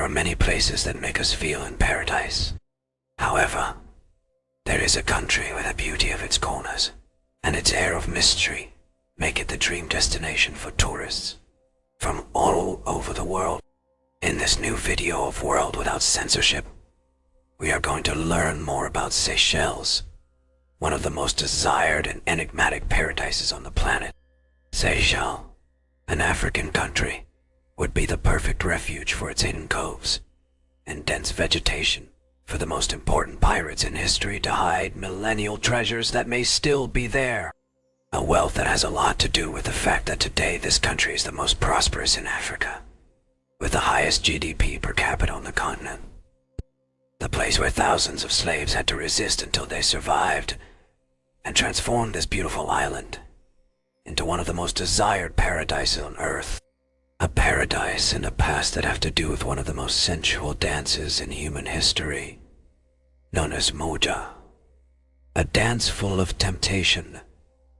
are many places that make us feel in paradise. However, there is a country with the beauty of its corners and its air of mystery make it the dream destination for tourists from all over the world. In this new video of World Without Censorship, we are going to learn more about Seychelles, one of the most desired and enigmatic paradises on the planet. Seychelles, an African country, would be the perfect refuge for its hidden coves and dense vegetation, for the most important pirates in history to hide millennial treasures that may still be there. A wealth that has a lot to do with the fact that today this country is the most prosperous in Africa, with the highest GDP per capita on the continent. The place where thousands of slaves had to resist until they survived, and transformed this beautiful island into one of the most desired paradises on earth. A paradise and a past that have to do with one of the most sensual dances in human history, known as moja. A dance full of temptation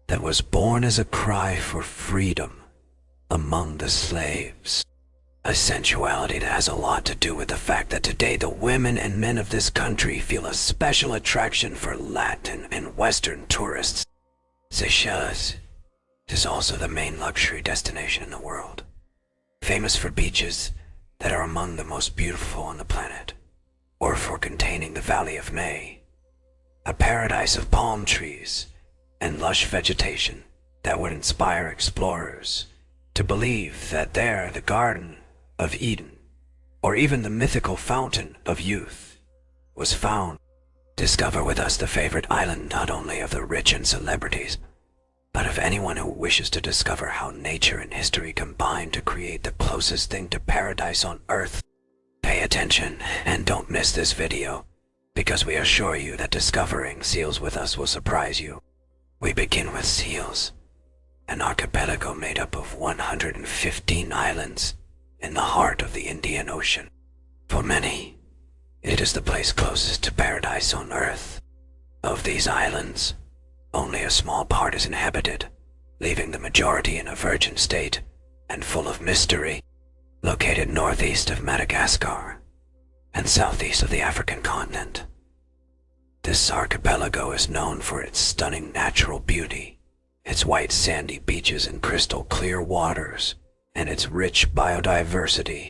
that was born as a cry for freedom among the slaves. A sensuality that has a lot to do with the fact that today the women and men of this country feel a special attraction for Latin and Western tourists. Seychelles is also the main luxury destination in the world, famous for beaches that are among the most beautiful on the planet, or for containing the Valley of May, a paradise of palm trees and lush vegetation that would inspire explorers to believe that there the Garden of Eden, or even the mythical Fountain of Youth, was found. Discover with us the favorite island not only of the rich and celebrities, but of anyone who wishes to discover how nature and history combine to create the closest thing to paradise on Earth. Pay attention and don't miss this video, because we assure you that discovering seals with us will surprise you. We begin with Seals, an archipelago made up of 115 islands in the heart of the Indian Ocean. For many, it is the place closest to paradise on Earth. Of these islands, only a small part is inhabited, leaving the majority in a virgin state and full of mystery. Located northeast of Madagascar and southeast of the African continent, this archipelago is known for its stunning natural beauty, its white sandy beaches and crystal clear waters, and its rich biodiversity.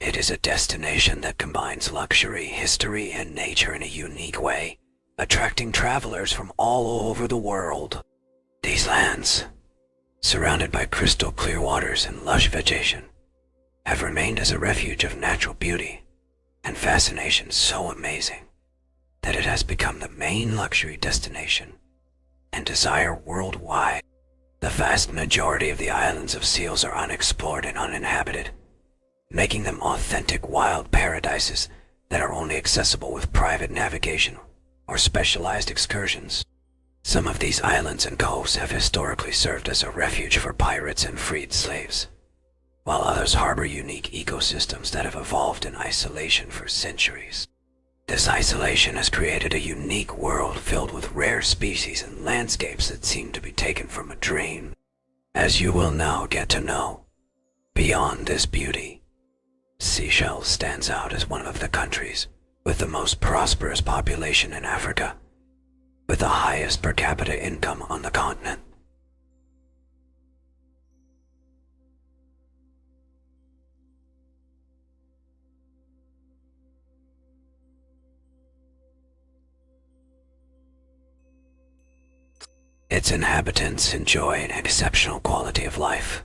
It is a destination that combines luxury, history, and nature in a unique way, attracting travelers from all over the world. These lands, surrounded by crystal clear waters and lush vegetation, have remained as a refuge of natural beauty and fascination so amazing that it has become the main luxury destination and desire worldwide. The vast majority of the islands of Seals are unexplored and uninhabited, making them authentic wild paradises that are only accessible with private navigation or specialized excursions. Some of these islands and coves have historically served as a refuge for pirates and freed slaves, while others harbor unique ecosystems that have evolved in isolation for centuries. This isolation has created a unique world filled with rare species and landscapes that seem to be taken from a dream. As you will now get to know, beyond this beauty, Seychelles stands out as one of the countries with the most prosperous population in Africa, with the highest per capita income on the continent. Its inhabitants enjoy an exceptional quality of life,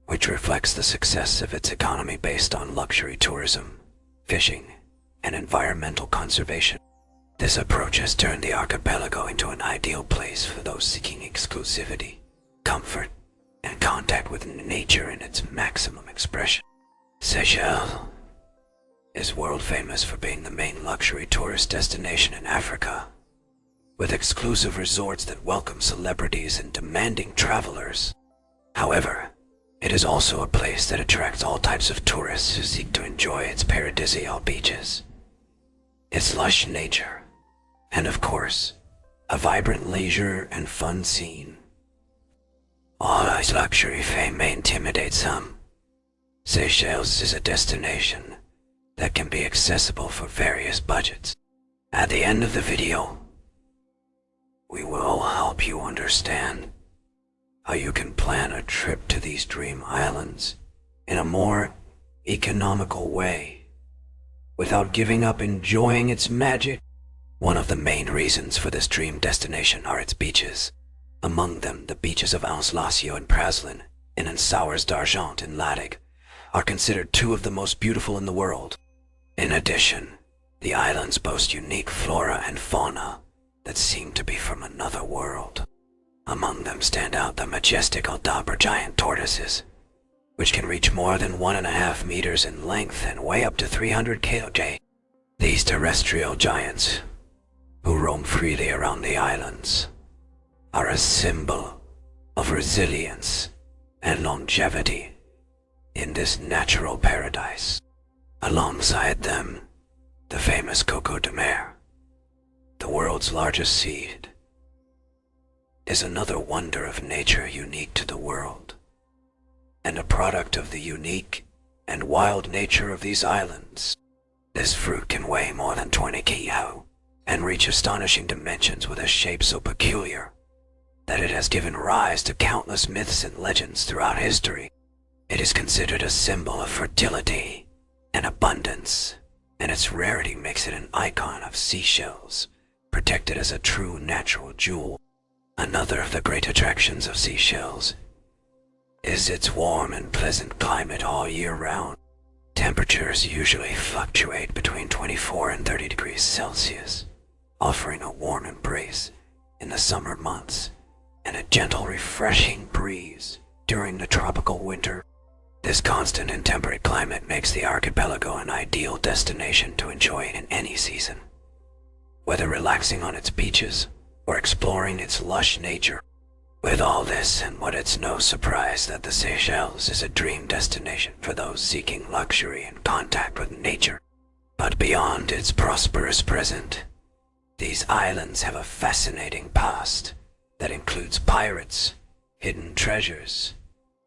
which reflects the success of its economy based on luxury tourism, fishing, and environmental conservation. This approach has turned the archipelago into an ideal place for those seeking exclusivity, comfort, and contact with nature in its maximum expression. Seychelles is world famous for being the main luxury tourist destination in Africa, with exclusive resorts that welcome celebrities and demanding travelers. However, it is also a place that attracts all types of tourists who seek to enjoy its paradisial beaches, its lush nature, and of course, a vibrant leisure and fun scene. Although its luxury fame may intimidate some, Seychelles is a destination that can be accessible for various budgets. At the end of the video, we will help you understand how you can plan a trip to these dream islands in a more economical way without giving up enjoying its magic. One of the main reasons for this dream destination are its beaches. Among them, the beaches of Anse Lacio and Praslin and in Sours d'Argent in Ladig are considered two of the most beautiful in the world. In addition, the islands boast unique flora and fauna that seem to be from another world. Among them stand out the majestic Aldabra giant tortoises, which can reach more than 1.5 meters in length and weigh up to 300 kg. These terrestrial giants, who roam freely around the islands, are a symbol of resilience and longevity in this natural paradise. Alongside them, the famous coco de mer, the world's largest seed, is another wonder of nature unique to the world, and a product of the unique and wild nature of these islands. This fruit can weigh more than 20 kilo and reach astonishing dimensions with a shape so peculiar that it has given rise to countless myths and legends throughout history. It is considered a symbol of fertility and abundance, and its rarity makes it an icon of Seychelles, protected as a true natural jewel. Another of the great attractions of Seychelles is its warm and pleasant climate all year round. Temperatures usually fluctuate between 24 and 30 degrees Celsius, offering a warm embrace in the summer months and a gentle, refreshing breeze during the tropical winter. This constant and temperate climate makes the archipelago an ideal destination to enjoy in any season, whether relaxing on its beaches or exploring its lush nature. With all this and what, it's no surprise that the Seychelles is a dream destination for those seeking luxury and contact with nature. But beyond its prosperous present, these islands have a fascinating past that includes pirates, hidden treasures,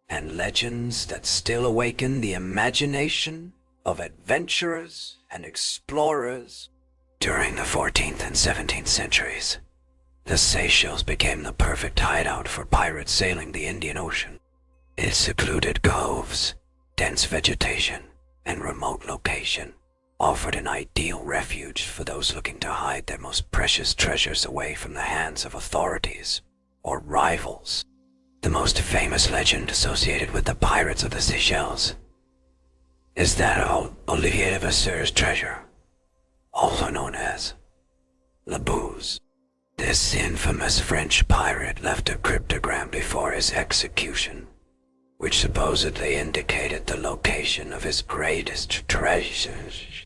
and legends that still awaken the imagination of adventurers and explorers. During the 14th and 17th centuries, the Seychelles became the perfect hideout for pirates sailing the Indian Ocean. Its secluded coves, dense vegetation, and remote location offered an ideal refuge for those looking to hide their most precious treasures away from the hands of authorities or rivals. The most famous legend associated with the pirates of the Seychelles is that of Olivier de Vasseur's treasure, also known as La Bouse. This infamous French pirate left a cryptogram before his execution, which supposedly indicated the location of his greatest treasures,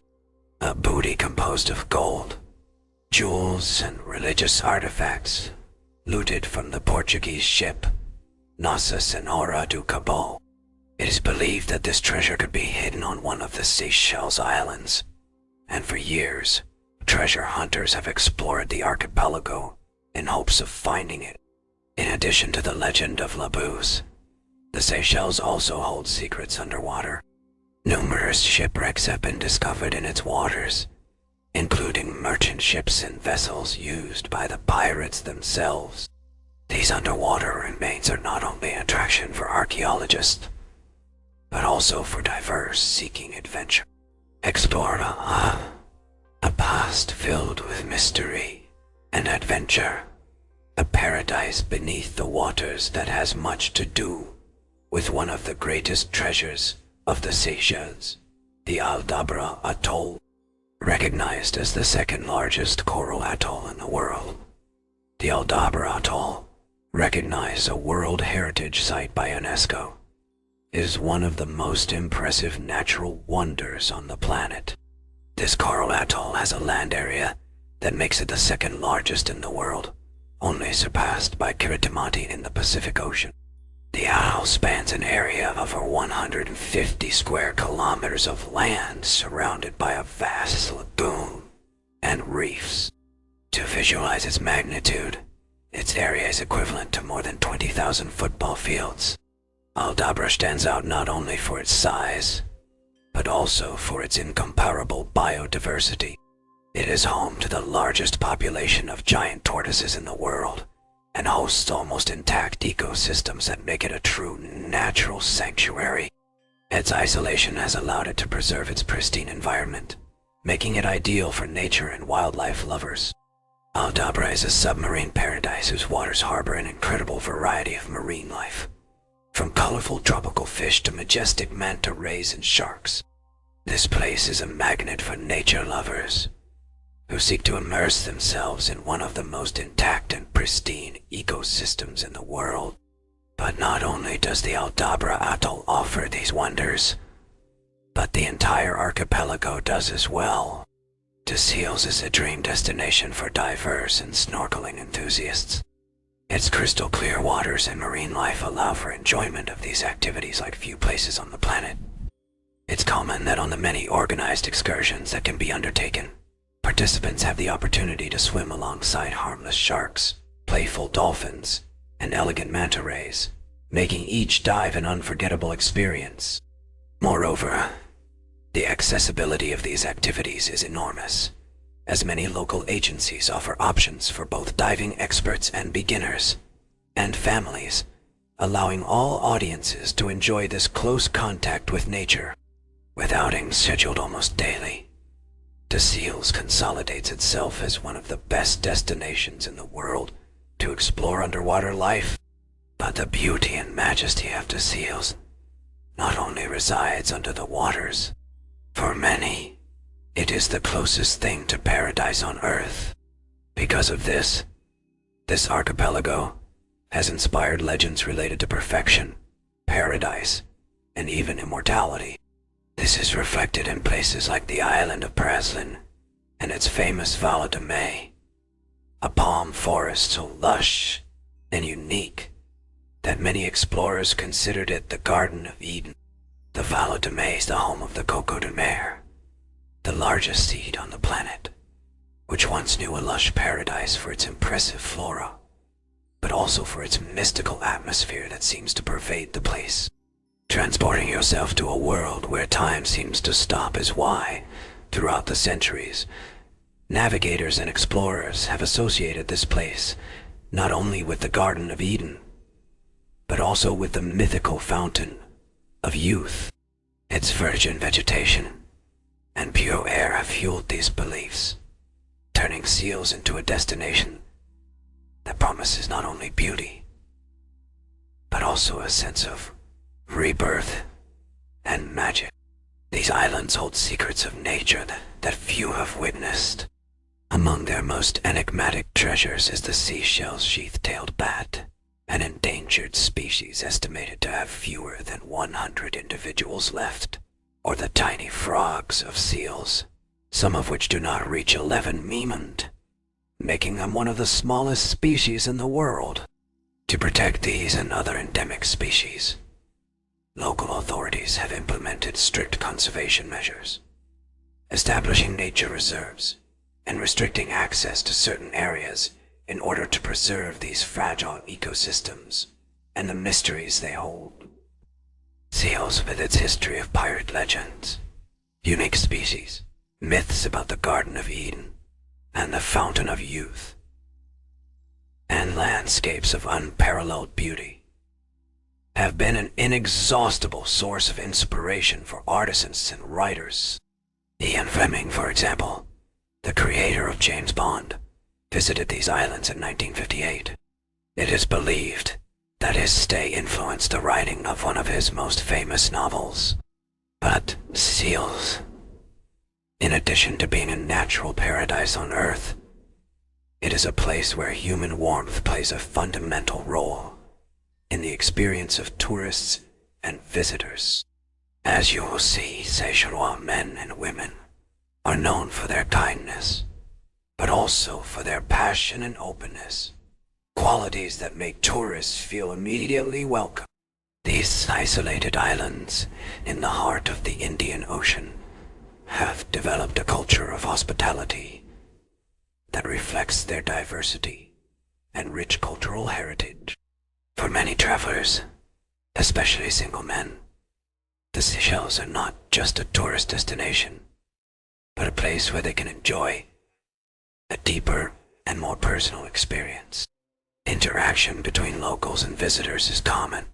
a booty composed of gold, jewels, and religious artifacts looted from the Portuguese ship Nossa Senhora do Cabo. It is believed that this treasure could be hidden on one of the Seychelles Islands, and for years, treasure hunters have explored the archipelago in hopes of finding it. In addition to the legend of La Bouse, the Seychelles also holds secrets underwater. Numerous shipwrecks have been discovered in its waters, including merchant ships and vessels used by the pirates themselves. These underwater remains are not only an attraction for archaeologists, but also for divers seeking adventure. Explore a past filled with mystery and adventure, a paradise beneath the waters that has much to do with one of the greatest treasures of the Seychelles, the Aldabra Atoll. Recognized as the second largest coral atoll in the world, the Aldabra Atoll, recognized a World Heritage Site by UNESCO, is one of the most impressive natural wonders on the planet. This coral atoll has a land area that makes it the second largest in the world, only surpassed by Kiritimati in the Pacific Ocean. The atoll spans an area of over 150 square kilometers of land surrounded by a vast lagoon and reefs. To visualize its magnitude, its area is equivalent to more than 20,000 football fields. Aldabra stands out not only for its size, but but also for its incomparable biodiversity. It is home to the largest population of giant tortoises in the world, and hosts almost intact ecosystems that make it a true natural sanctuary. Its isolation has allowed it to preserve its pristine environment, making it ideal for nature and wildlife lovers. Aldabra is a submarine paradise whose waters harbor an incredible variety of marine life, from colorful tropical fish to majestic manta rays and sharks. This place is a magnet for nature lovers who seek to immerse themselves in one of the most intact and pristine ecosystems in the world. But not only does the Aldabra Atoll offer these wonders, but the entire archipelago does as well. Seychelles is a dream destination for divers and snorkeling enthusiasts. Its crystal clear waters and marine life allow for enjoyment of these activities like few places on the planet. It's common that on the many organized excursions that can be undertaken, participants have the opportunity to swim alongside harmless sharks, playful dolphins, and elegant manta rays, making each dive an unforgettable experience. Moreover, the accessibility of these activities is enormous, as many local agencies offer options for both diving experts and beginners, and families, allowing all audiences to enjoy this close contact with nature. With outings scheduled almost daily, Seychelles consolidates itself as one of the best destinations in the world to explore underwater life. But the beauty and majesty of Seychelles not only resides under the waters. For many, it is the closest thing to paradise on Earth. Because of this archipelago has inspired legends related to perfection, paradise, and even immortality. This is reflected in places like the island of Praslin and its famous Val de Mai, a palm forest so lush and unique that many explorers considered it the Garden of Eden. The Val de Mai is the home of the Coco de Mer, the largest seed on the planet, which once knew a lush paradise for its impressive flora, but also for its mystical atmosphere that seems to pervade the place. Transporting yourself to a world where time seems to stop is why, throughout the centuries, navigators and explorers have associated this place not only with the Garden of Eden, but also with the mythical fountain of youth. Its virgin vegetation and pure air have fueled these beliefs, turning Seychelles into a destination that promises not only beauty, but also a sense of rebirth and magic. These islands hold secrets of nature that few have witnessed. Among their most enigmatic treasures is the Seychelles sheath-tailed bat, an endangered species estimated to have fewer than 100 individuals left, or the tiny frogs of seals, some of which do not reach 11 memund, making them one of the smallest species in the world. To protect these and other endemic species, local authorities have implemented strict conservation measures, establishing nature reserves and restricting access to certain areas in order to preserve these fragile ecosystems and the mysteries they hold. Seychelles, with its history of pirate legends, unique species, myths about the Garden of Eden, and the Fountain of Youth, and landscapes of unparalleled beauty, have been an inexhaustible source of inspiration for artisans and writers. Ian Fleming, for example, the creator of James Bond, visited these islands in 1958. It is believed that his stay influenced the writing of one of his most famous novels. But Seychelles, in addition to being a natural paradise on Earth, it is a place where human warmth plays a fundamental role in the experience of tourists and visitors. As you will see, Seychellois men and women are known for their kindness, but also for their passion and openness, qualities that make tourists feel immediately welcome. These isolated islands in the heart of the Indian Ocean have developed a culture of hospitality that reflects their diversity and rich cultural heritage. For many travelers, especially single men, The Seychelles are not just a tourist destination, but a place where they can enjoy a deeper and more personal experience. Interaction between locals and visitors is common,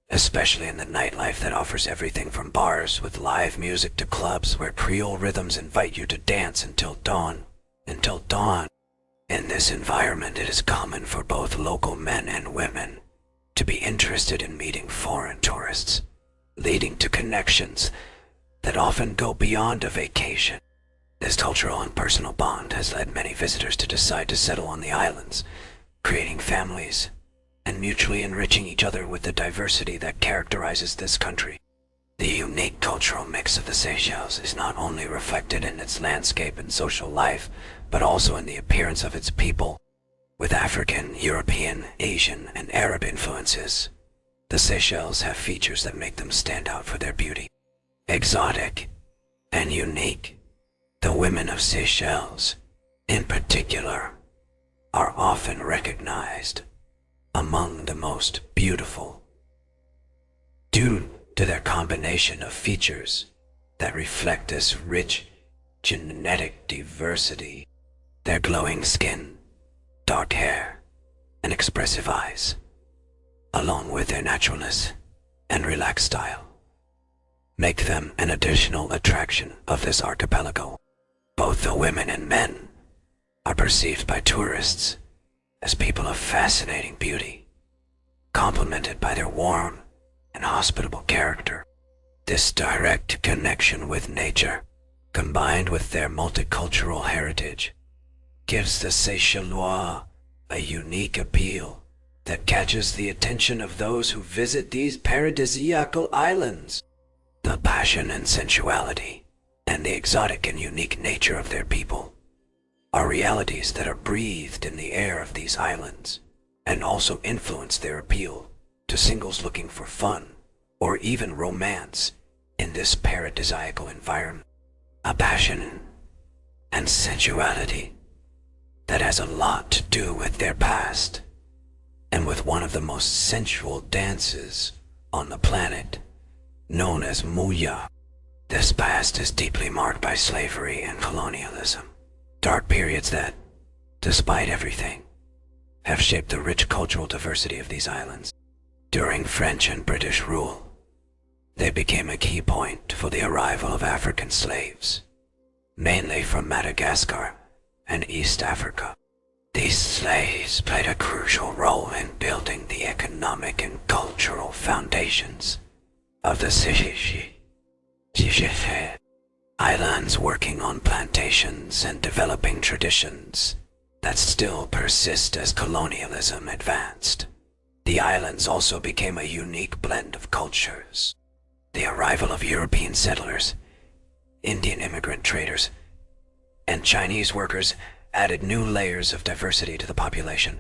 especially in the nightlife that offers everything from bars with live music to clubs where Creole rhythms invite you to dance until dawn. In this environment, it is common for both local men and women to be interested in meeting foreign tourists, leading to connections that often go beyond a vacation. This cultural and personal bond has led many visitors to decide to settle on the islands, creating families and mutually enriching each other with the diversity that characterizes this country. The unique cultural mix of the Seychelles is not only reflected in its landscape and social life, but also in the appearance of its people. With African, European, Asian, and Arab influences, the Seychelles have features that make them stand out for their beauty. Exotic and unique, the women of Seychelles, in particular, are often recognized among the most beautiful due to their combination of features that reflect this rich genetic diversity. Their glowing skin, dark hair, and expressive eyes, along with their naturalness and relaxed style, make them an additional attraction of this archipelago. Both the women and men are perceived by tourists as people of fascinating beauty, complemented by their warm and hospitable character. This direct connection with nature, combined with their multicultural heritage, gives the Seychellois a unique appeal that catches the attention of those who visit these paradisiacal islands. The passion and sensuality, and the exotic and unique nature of their people, are realities that are breathed in the air of these islands, and also influence their appeal to singles looking for fun or even romance in this paradisiacal environment. A passion and sensuality that has a lot to do with their past, and with one of the most sensual dances on the planet, known as Muya. This past is deeply marked by slavery and colonialism, dark periods that, despite everything, have shaped the rich cultural diversity of these islands. During French and British rule, they became a key point for the arrival of African slaves, mainly from Madagascar and East Africa. These slaves played a crucial role in building the economic and cultural foundations of the Seychelles Islands, working on plantations and developing traditions that still persist as colonialism advanced. The islands also became a unique blend of cultures. The arrival of European settlers, Indian immigrant traders, and Chinese workers added new layers of diversity to the population.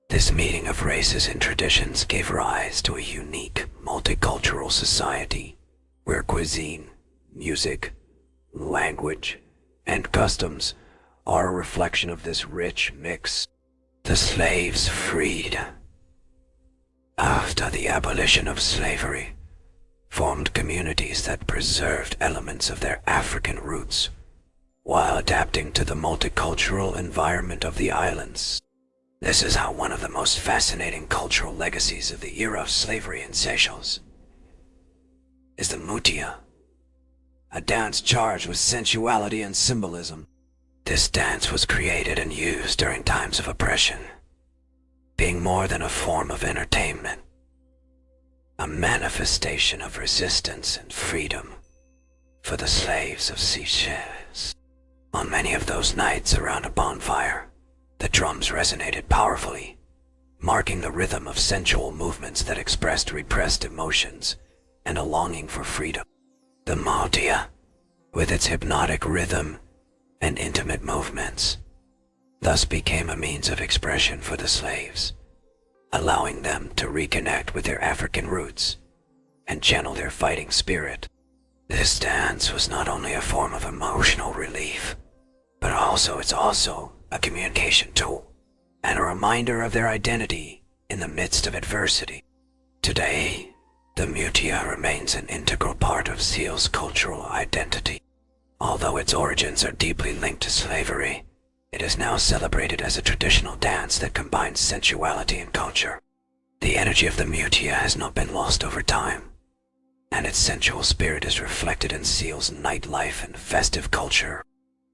This meeting of races and traditions gave rise to a unique, multicultural society where cuisine, music, language, and customs are a reflection of this rich mix. The slaves freed after the abolition of slavery formed communities that preserved elements of their African roots while adapting to the multicultural environment of the islands. This is how one of the most fascinating cultural legacies of the era of slavery in Seychelles is the mutia, a dance charged with sensuality and symbolism. This dance was created and used during times of oppression, being more than a form of entertainment, a manifestation of resistance and freedom for the slaves of Seychelles. On many of those nights around a bonfire, the drums resonated powerfully, marking the rhythm of sensual movements that expressed repressed emotions and a longing for freedom. The mutia, with its hypnotic rhythm and intimate movements, thus became a means of expression for the slaves, allowing them to reconnect with their African roots and channel their fighting spirit. This dance was not only a form of emotional relief, but it's also a communication tool and a reminder of their identity in the midst of adversity. Today, The mutia remains an integral part of Seal's cultural identity. Although its origins are deeply linked to slavery, it is now celebrated as a traditional dance that combines sensuality and culture. The energy of the mutia has not been lost over time, and its sensual spirit is reflected in Seal's nightlife and festive culture.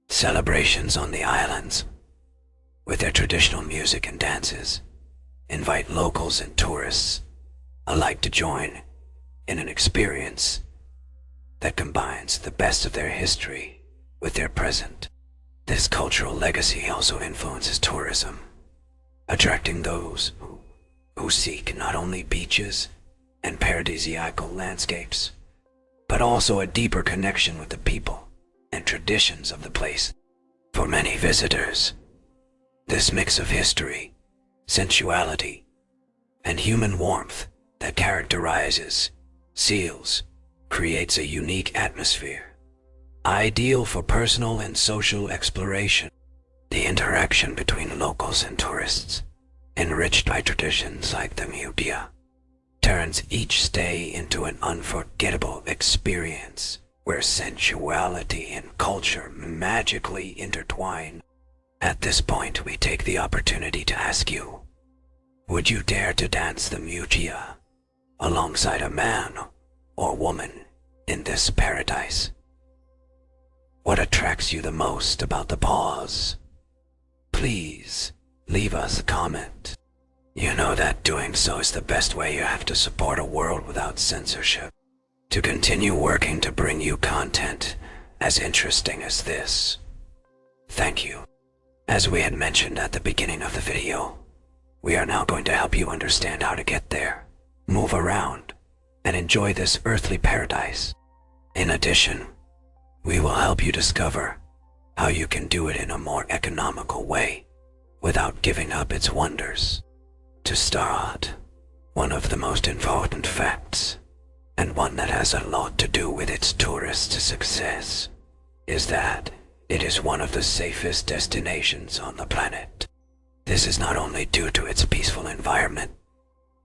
Celebrations on the islands, with their traditional music and dances, invite locals and tourists alike to join in an experience that combines the best of their history with their present. This cultural legacy also influences tourism, attracting those who seek not only beaches and paradisiacal landscapes, but also a deeper connection with the people and traditions of the place. For many visitors, this mix of history, sensuality, and human warmth that characterizes Seals creates a unique atmosphere, ideal for personal and social exploration. The interaction between locals and tourists, enriched by traditions like the mutia, turns each stay into an unforgettable experience where sensuality and culture magically intertwine. At this point, we take the opportunity to ask you, would you dare to dance the mutia alongside a man or woman in this paradise? What attracts you the most about the pause? Please leave us a comment. You know that doing so is the best way you have to support a world without censorship. To continue working to bring you content as interesting as this. Thank you. As we had mentioned at the beginning of the video, we are now going to help you understand how to get there, move around, and enjoy this earthly paradise. In addition, we will help you discover how you can do it in a more economical way without giving up its wonders. To start, one of the most important facts, and one that has a lot to do with its tourist success, is that it is one of the safest destinations on the planet. This is not only due to its peaceful environment,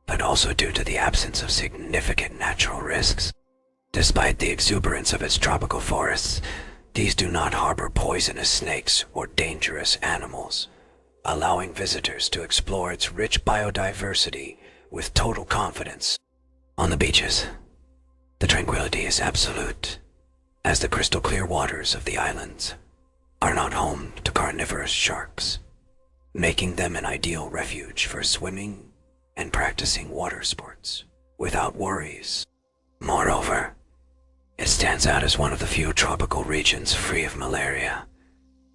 but also due to the absence of significant natural risks. Despite the exuberance of its tropical forests, these do not harbor poisonous snakes or dangerous animals, allowing visitors to explore its rich biodiversity with total confidence. On the beaches, the tranquility is absolute, as the crystal clear waters of the islands are not home to carnivorous sharks, making them an ideal refuge for swimming and practicing water sports without worries. Moreover, it stands out as one of the few tropical regions free of malaria,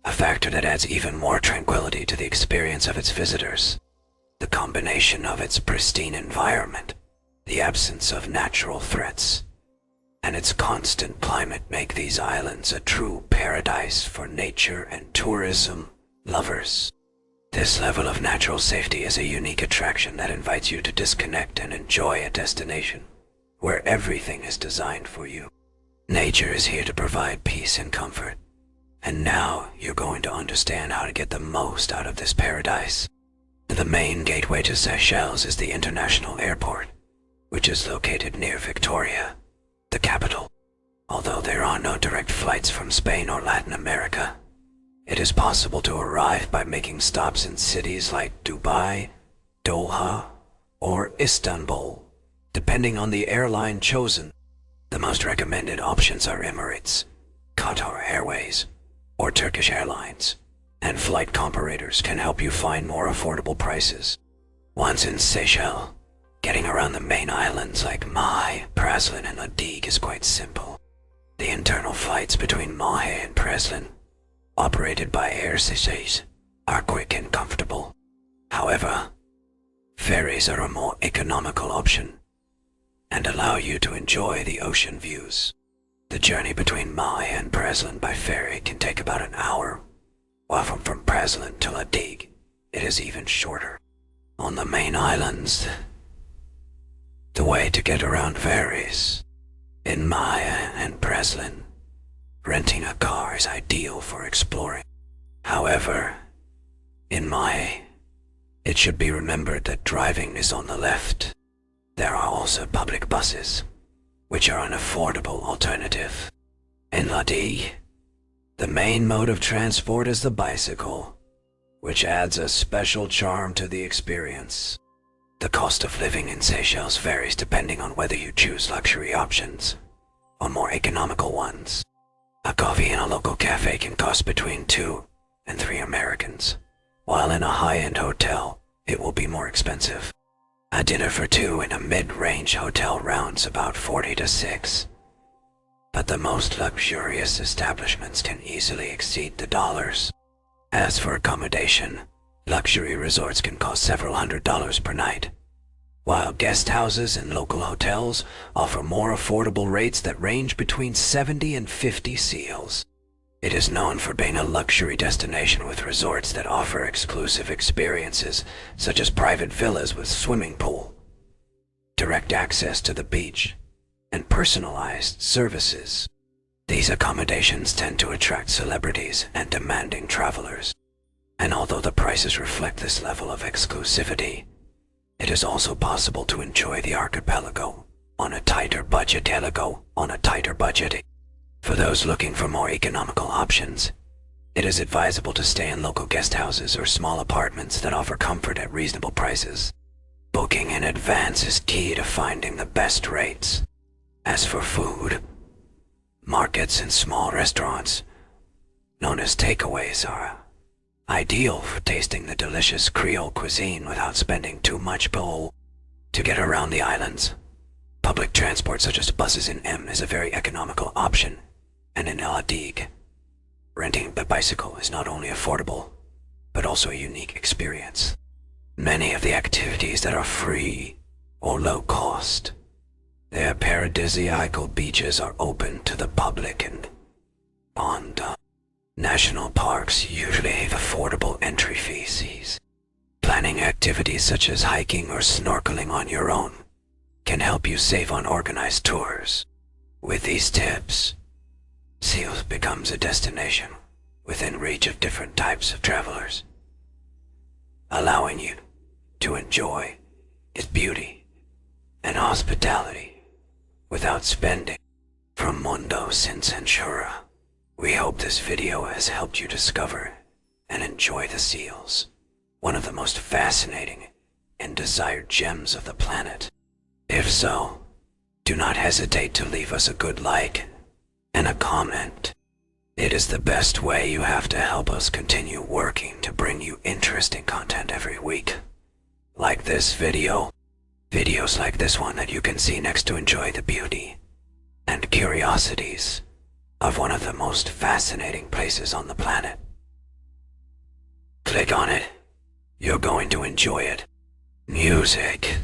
a factor that adds even more tranquility to the experience of its visitors. The combination of its pristine environment, the absence of natural threats, and its constant climate make these islands a true paradise for nature and tourism lovers. This level of natural safety is a unique attraction that invites you to disconnect and enjoy a destination where everything is designed for you. Nature is here to provide peace and comfort, and now you're going to understand how to get the most out of this paradise. The main gateway to Seychelles is the international airport, which is located near Victoria, the capital. Although there are no direct flights from Spain or Latin America, it is possible to arrive by making stops in cities like Dubai, Doha, or Istanbul, depending on the airline chosen. The most recommended options are Emirates, Qatar Airways, or Turkish Airlines, and flight comparators can help you find more affordable prices. Once in Seychelles, getting around the main islands like Mahé, Praslin, and Ladigue is quite simple. The internal flights between Mahé and Praslin, operated by Air Seychelles, are quick and comfortable. However, ferries are a more economical option and allow you to enjoy the ocean views. The journey between Mahé and Praslin by ferry can take about an hour, while from Praslin to Ladigue, it is even shorter. On the main islands, the way to get around varies. In Mahé and Praslin, renting a car is ideal for exploring. However, in Mahé, it should be remembered that driving is on the left. There are also public buses, which are an affordable alternative. In Lodi, the main mode of transport is the bicycle, which adds a special charm to the experience. The cost of living in Seychelles varies depending on whether you choose luxury options or more economical ones. A coffee in a local cafe can cost between 2 and 3 Americans, while in a high-end hotel, it will be more expensive. A dinner for 2 in a mid-range hotel rounds about 40 to 6. But the most luxurious establishments can easily exceed the dollars. As for accommodation, luxury resorts can cost several $100s per night, while guest houses and local hotels offer more affordable rates that range between 70 and 50 seals. It is known for being a luxury destination with resorts that offer exclusive experiences such as private villas with swimming pool, direct access to the beach, and personalized services. These accommodations tend to attract celebrities and demanding travelers. And although the prices reflect this level of exclusivity, it is also possible to enjoy the archipelago on a tighter budget. For those looking for more economical options, it is advisable to stay in local guest houses or small apartments that offer comfort at reasonable prices. Booking in advance is key to finding the best rates. As for food, markets and small restaurants, known as takeaways, are ideal for tasting the delicious Creole cuisine without spending too much to get around the islands. Public transport such as buses in M is a very economical option, and in El Adig, renting a bicycle is not only affordable, but also a unique experience. Many of the activities that are free or low cost, their paradisiacal beaches are open to the public, and national parks usually have affordable entry fees. Planning activities such as hiking or snorkeling on your own can help you save on organized tours. With these tips, Seychelles becomes a destination within reach of different types of travelers, allowing you to enjoy its beauty and hospitality without spending. From Mundo Sin Censura, we hope this video has helped you discover and enjoy the Seychelles, one of the most fascinating and desired gems of the planet. If so, do not hesitate to leave us a good like and a comment. It is the best way you have to help us continue working to bring you interesting content every week. Like this video, videos like this one that you can see next to enjoy the beauty and curiosities of one of the most fascinating places on the planet. Click on it. You're going to enjoy it. Music.